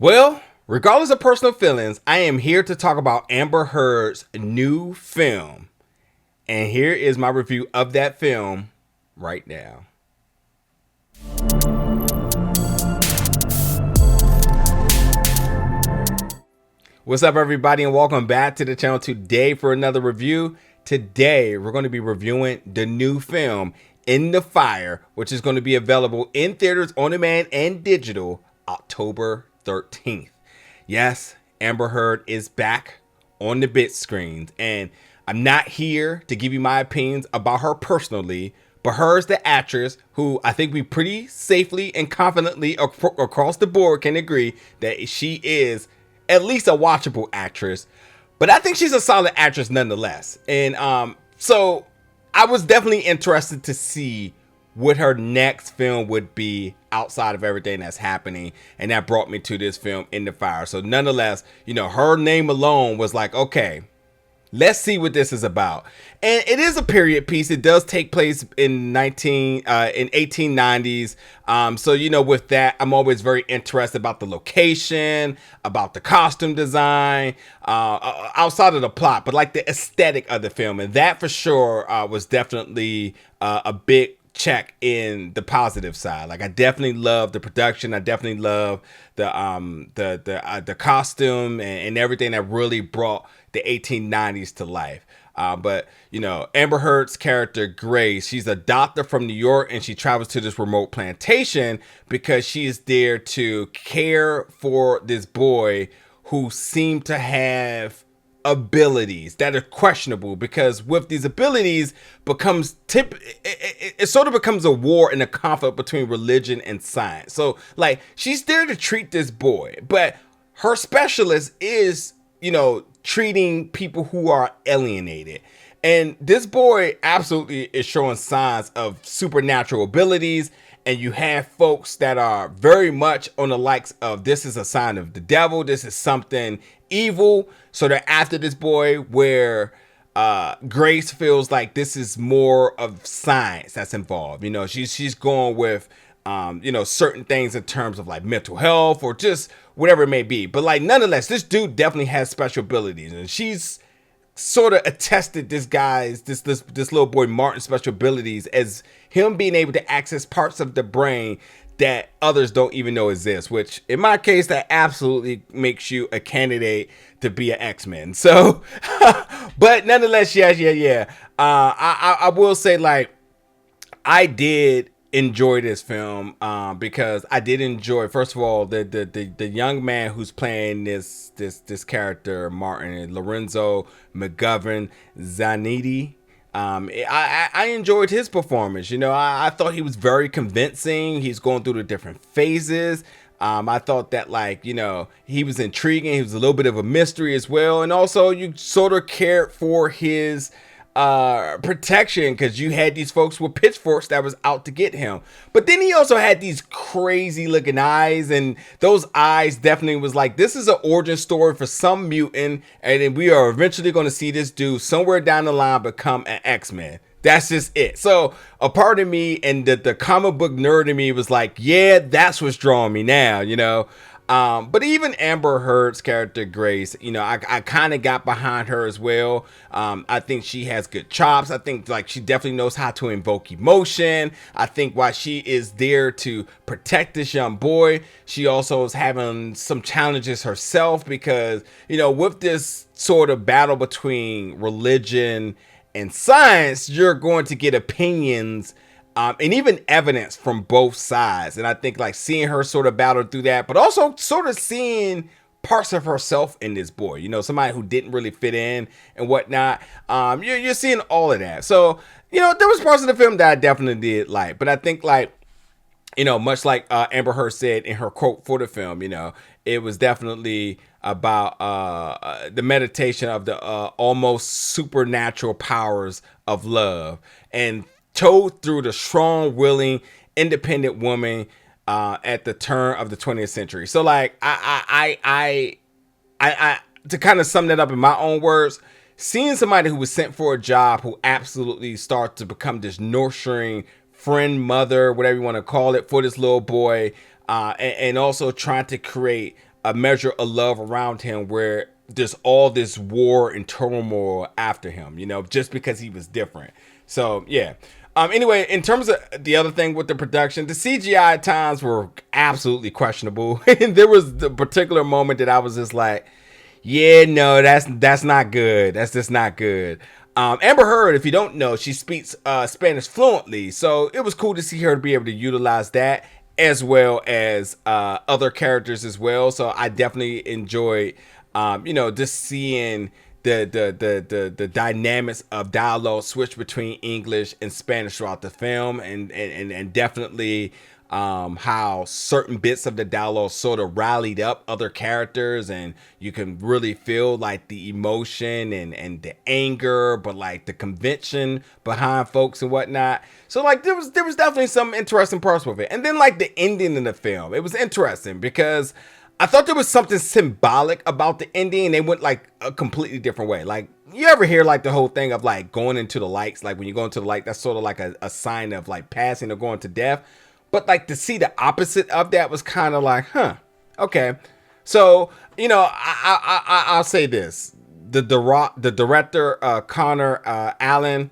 Well, regardless of personal feelings, I am here to talk about Amber Heard's new film. And here is my review of that film right now. What's up, everybody, and welcome back to the channel today for another review. Today, we're going to be reviewing the new film, In the Fire, which is going to be available in theaters, on demand, and digital October 13th. Yes, Amber Heard is back on the big screens, and I'm not here to give you my opinions about her personally, but her as the actress who I think we pretty safely and confidently across the board can agree that she is at least a watchable actress, but I think she's a solid actress nonetheless. And so I was definitely interested to see what her next film would be outside of everything that's happening, and that brought me to this film, In the Fire. So nonetheless, you know, her name alone was like, okay, let's see what this is about. And it is a period piece. It does take place in 1890s. So, you know, with that, I'm always very interested about the location, about the costume design, outside of the plot, but like the aesthetic of the film. And that for sure was definitely a big check in the positive side. Like, I definitely love the production. I definitely love the costume and everything that really brought the 1890s to life. But you know, Amber Heard's character Grace, she's a doctor from New York, and she travels to this remote plantation because she is there to care for this boy who seemed to have abilities that are questionable, because with these abilities it sort of becomes a war and a conflict between religion and science. So like, she's there to treat this boy, but her specialist is, you know, treating people who are alienated. And this boy absolutely is showing signs of supernatural abilities. And you have folks that are very much on the likes of, this is a sign of the devil, this is something evil. So they're after this boy, where Grace feels like this is more of science that's involved. You know, she's going with you know, certain things in terms of like mental health or just whatever it may be. But like, nonetheless, this dude definitely has special abilities, and she's sort of attested this little boy Martin's special abilities as him being able to access parts of the brain that others don't even know exist, which in my case, that absolutely makes you a candidate to be an X-Men. So but nonetheless, yeah. I will say, like, I did enjoy this film because I did enjoy, first of all, the young man who's playing this character, Martin, Lorenzo McGovern, Zaini. I enjoyed his performance. You know, I thought he was very convincing. He's going through the different phases. I thought that, like, you know, he was intriguing. He was a little bit of a mystery as well. And also, you sort of cared for his protection, because you had these folks with pitchforks that was out to get him. But then he also had these crazy looking eyes, and those eyes definitely was like, this is an origin story for some mutant, and then we are eventually going to see this dude somewhere down the line become an X-Men. That's just it. So a part of me, and the comic book nerd in me, was like, yeah, that's what's drawing me now, you know. But even Amber Heard's character Grace, you know, I kind of got behind her as well. I think she has good chops. I think, like, she definitely knows how to invoke emotion. I think while she is there to protect this young boy, she also is having some challenges herself, because, you know, with this sort of battle between religion and science, you're going to get opinions and even evidence from both sides. And I think, like, seeing her sort of battle through that, but also sort of seeing parts of herself in this boy, you know, somebody who didn't really fit in and whatnot. You're seeing all of that. So, you know, there was parts of the film that I definitely did like, but I think, like, you know, much like Amber Heard said in her quote for the film, you know, it was definitely about the meditation of the almost supernatural powers of love, and told through the strong, willing, independent woman at the turn of the 20th century. So, like, I to kind of sum that up in my own words, seeing somebody who was sent for a job, who absolutely started to become this nurturing friend, mother, whatever you want to call it, for this little boy, and also trying to create a measure of love around him where there's all this war and turmoil after him, just because he was different. So yeah. Anyway, in terms of the other thing with the production, the CGI at times were absolutely questionable. And there was the particular moment that I was just like, yeah, no, that's not good. That's just not good. Amber Heard, if you don't know, she speaks Spanish fluently. So it was cool to see her be able to utilize that, as well as other characters as well. So I definitely enjoyed, just seeing the dynamics of dialogue switch between English and Spanish throughout the film, and definitely how certain bits of the dialogue sort of rallied up other characters, and you can really feel like the emotion and the anger, but like the conviction behind folks and whatnot. So like there was definitely some interesting parts with it. And then like the ending in the film, it was interesting because I thought there was something symbolic about the ending. They went like a completely different way. Like, you ever hear like the whole thing of like going into the lights? Like when you go into the light, that's sort of like a sign of like passing or going to death. But like to see the opposite of that was kind of like, okay. So, I'll say this. The director, Connor Allen,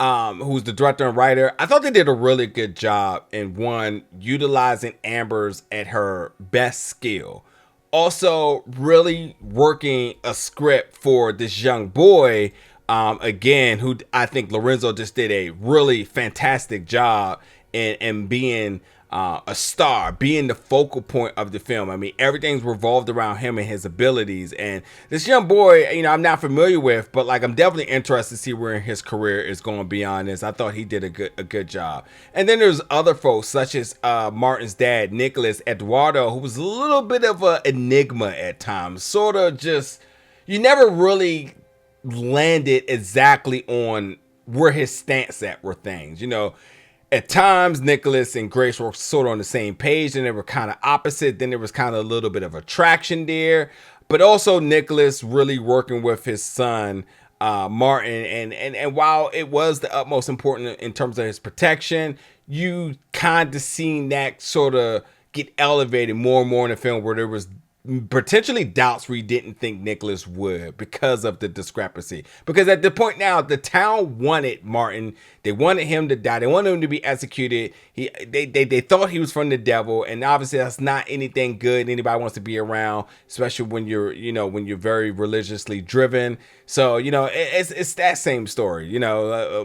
who's the director and writer, I thought they did a really good job in utilizing Amber's at her best skill. Also, really working a script for this young boy, again, who I think Lorenzo just did a really fantastic job in being a star, being the focal point of the film. I mean, everything's revolved around him and his abilities. And this young boy, I'm not familiar with, but like I'm definitely interested to see where his career is going beyond this. I thought he did a good job. And then there's other folks such as Martin's dad, Nicholas Eduardo, who was a little bit of an enigma at times. Sort of just, you never really landed exactly on where his stance at were things, At times, Nicholas and Grace were sort of on the same page, and they were kind of opposite. Then there was kind of a little bit of attraction there, but also Nicholas really working with his son, Martin. And while it was the utmost important in terms of his protection, you kind of seen that sort of get elevated more and more in the film, where there was potentially doubts where he didn't think Nicholas would because of the discrepancy. Because at the point now, the town wanted Martin. They wanted him to die. They wanted him to be executed. They thought he was from the devil, and obviously that's not anything good anybody wants to be around, especially when you're very religiously driven. So it's that same story,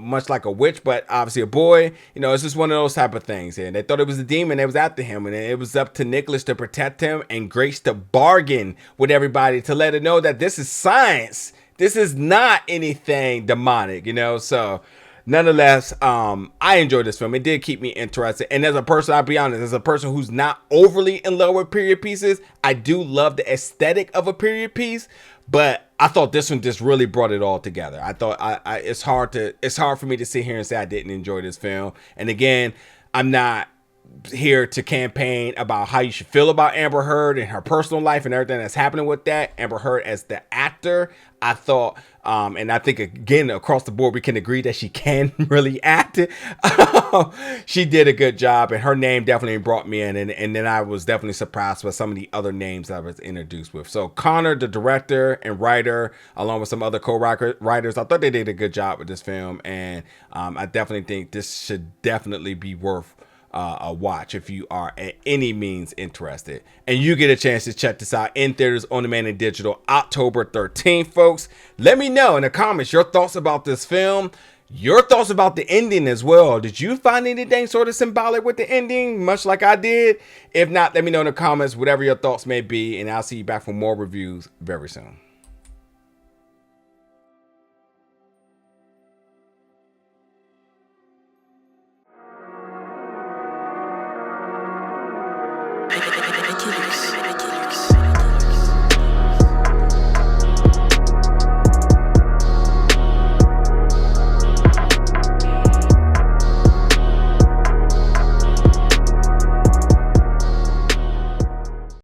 much like a witch, but obviously a boy. It's just one of those type of things. And they thought it was a demon that was after him, and it was up to Nicholas to protect him and Grace to bargain with everybody to let her know that this is science. This is not anything demonic, So nonetheless, I enjoyed this film. It did keep me interested. And as a person, I'll be honest, as a person who's not overly in love with period pieces, I do love the aesthetic of a period piece. But I thought this one just really brought it all together. I thought it's hard for me to sit here and say I didn't enjoy this film. And again, I'm not here to campaign about how you should feel about Amber Heard and her personal life and everything that's happening with that. Amber Heard as the actor, I thought, and I think again across the board we can agree that she can really act. She did a good job, and her name definitely brought me in, and then I was definitely surprised by some of the other names I was introduced with. So Connor, the director and writer, along with some other co-writers, I thought they did a good job with this film, and I definitely think this should definitely be worth a watch if you are at any means interested, and you get a chance to check this out in theaters, on demand, and digital October 13th, folks. Let me know in the comments your thoughts about this film, your thoughts about the ending as well. Did you find anything sort of symbolic with the ending, much like I did? If not, let me know in the comments, whatever your thoughts may be, and I'll see you back for more reviews very soon.